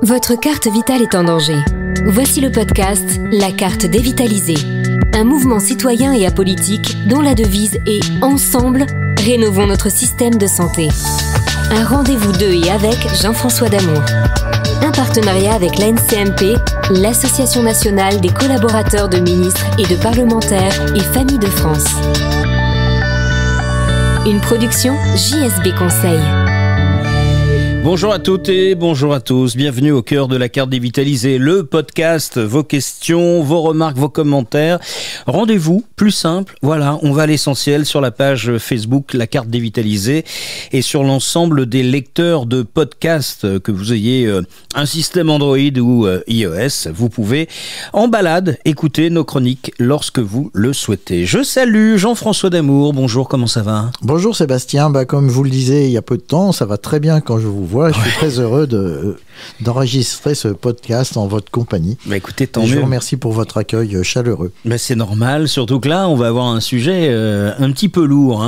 Votre carte vitale est en danger. Voici le podcast La carte dévitalisée. Un mouvement citoyen et apolitique dont la devise est « Ensemble, rénovons notre système de santé ». Un rendez-vous de et avec Jean-François Damour. Un partenariat avec l'ANCMP, l'Association nationale des collaborateurs de ministres et de parlementaires et familles de France. Une production JSB Conseil. Bonjour à toutes et bonjour à tous, bienvenue au cœur de la carte dévitalisée, le podcast, vos questions, vos remarques, vos commentaires. Rendez-vous, plus simple, voilà, on va à l'essentiel sur la page Facebook La Carte Dévitalisée et sur l'ensemble des lecteurs de podcasts, que vous ayez un système Android ou iOS, vous pouvez en balade écouter nos chroniques lorsque vous le souhaitez. Je salue Jean-François Damour, bonjour, comment ça va ? Bonjour Sébastien, comme je vous le disais il y a peu de temps, ça va très bien quand je vous vois. Je suis très heureux d'enregistrer ce podcast en votre compagnie. Écoutez, tant mieux. Je vous remercie pour votre accueil chaleureux. C'est normal, surtout que là, on va avoir un sujet un petit peu lourd.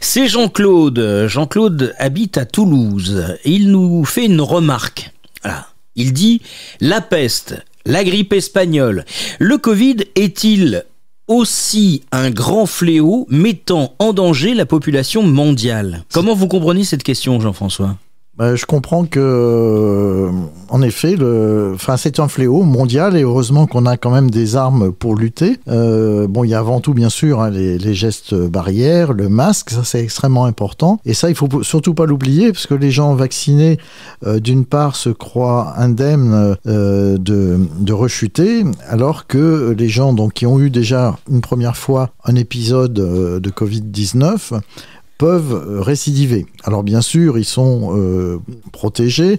C'est Jean-Claude. Jean-Claude habite à Toulouse. Il nous fait une remarque. Voilà. Il dit « La peste, la grippe espagnole, le Covid est-il aussi un grand fléau mettant en danger la population mondiale ?» Comment vous comprenez cette question, Jean-François ? Je comprends que, en effet, c'est un fléau mondial et heureusement qu'on a quand même des armes pour lutter. Il y a avant tout, bien sûr, les gestes barrières, le masque, ça c'est extrêmement important. Et ça, il faut surtout pas l'oublier parce que les gens vaccinés, d'une part, se croient indemnes de rechuter, alors que les gens qui ont eu déjà une première fois un épisode de Covid-19 peuvent récidiver. Alors bien sûr, ils sont protégés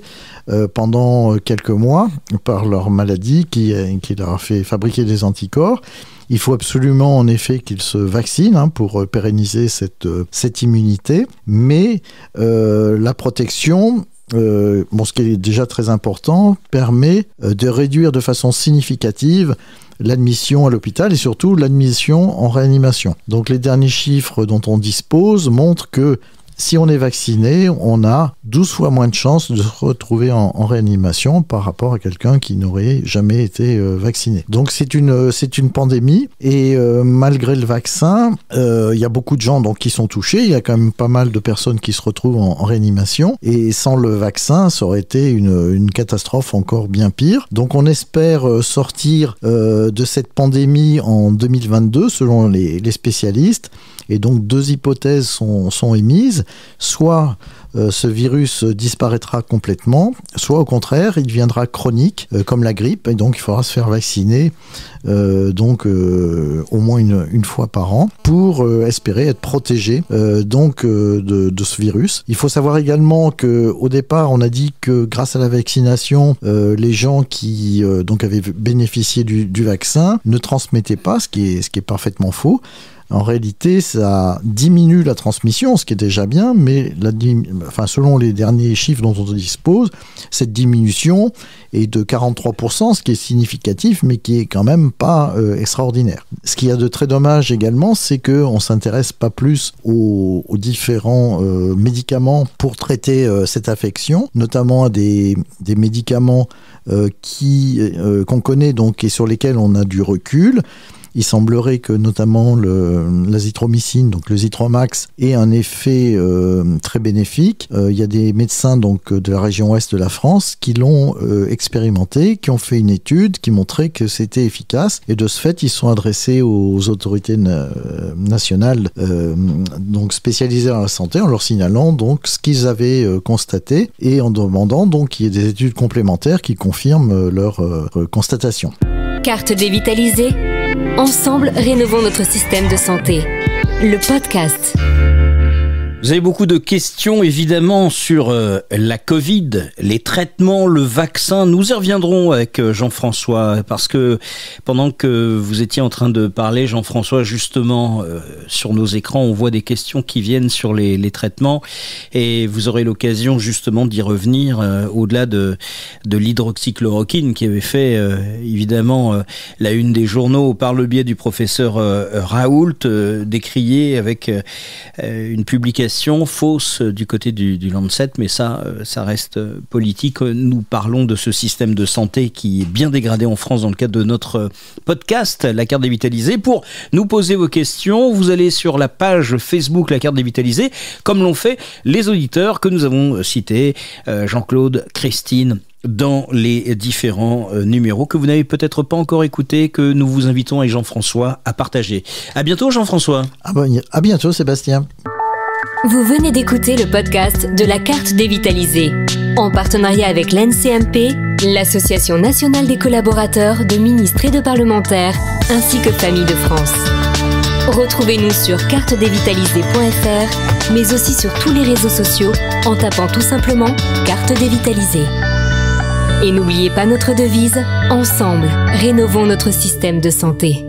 pendant quelques mois par leur maladie qui leur a fait fabriquer des anticorps. Il faut absolument en effet qu'ils se vaccinent pour pérenniser cette immunité, mais la protection, ce qui est déjà très important, permet de réduire de façon significative l'admission à l'hôpital et surtout l'admission en réanimation. Donc les derniers chiffres dont on dispose montrent que si on est vacciné, on a 12 fois moins de chances de se retrouver en réanimation par rapport à quelqu'un qui n'aurait jamais été vacciné. Donc c'est une pandémie et malgré le vaccin, il y a beaucoup de gens qui sont touchés. Il y a quand même pas mal de personnes qui se retrouvent en réanimation et sans le vaccin, ça aurait été une catastrophe encore bien pire. Donc on espère sortir de cette pandémie en 2022 selon les spécialistes. Et donc deux hypothèses sont émises, soit ce virus disparaîtra complètement, soit au contraire il deviendra chronique comme la grippe et donc il faudra se faire vacciner au moins une fois par an pour espérer être protégé de ce virus. Il faut savoir également qu'au départ on a dit que grâce à la vaccination les gens qui avaient bénéficié du vaccin ne transmettaient pas, ce qui est parfaitement faux. En réalité, ça diminue la transmission, ce qui est déjà bien, mais selon les derniers chiffres dont on dispose, cette diminution est de 43%, ce qui est significatif, mais qui est quand même pas extraordinaire. Ce qu'il y a de très dommage également, c'est qu'on ne s'intéresse pas plus aux différents médicaments pour traiter cette affection, notamment à des médicaments qu'on connaît et sur lesquels on a du recul. Il semblerait que notamment l'azithromycine, donc le Zithromax, ait un effet très bénéfique. Il y a des médecins de la région ouest de la France qui l'ont expérimenté, qui ont fait une étude qui montrait que c'était efficace. Et de ce fait, ils sont adressés aux autorités nationales spécialisées dans la santé en leur signalant ce qu'ils avaient constaté et en demandant qu'il y ait des études complémentaires qui confirment leur constatation. Carte dévitalisée. Ensemble, rénovons notre système de santé. Le podcast. Vous avez beaucoup de questions évidemment sur la Covid, les traitements, le vaccin. Nous y reviendrons avec Jean-François parce que pendant que vous étiez en train de parler, Jean-François, justement sur nos écrans, on voit des questions qui viennent sur les traitements et vous aurez l'occasion justement d'y revenir au-delà de l'hydroxychloroquine qui avait fait évidemment la une des journaux par le biais du professeur Raoult, décrié avec une publication informations fausses du côté du Lancet, mais ça reste politique. Nous parlons de ce système de santé qui est bien dégradé en France dans le cadre de notre podcast, La Carte Dévitalisée. Pour nous poser vos questions, vous allez sur la page Facebook La Carte Dévitalisée, comme l'ont fait les auditeurs que nous avons cités, Jean-Claude, Christine, dans les différents numéros que vous n'avez peut-être pas encore écoutés, que nous vous invitons avec Jean-François à partager. À bientôt Jean-François. À bientôt Sébastien. Vous venez d'écouter le podcast de La Carte Dévitalisée, en partenariat avec l'NCMP, l'Association nationale des collaborateurs de ministres et de parlementaires, ainsi que Familles de France. Retrouvez-nous sur cartedévitalisée.fr, mais aussi sur tous les réseaux sociaux en tapant tout simplement Carte Dévitalisée. Et n'oubliez pas notre devise, ensemble, rénovons notre système de santé.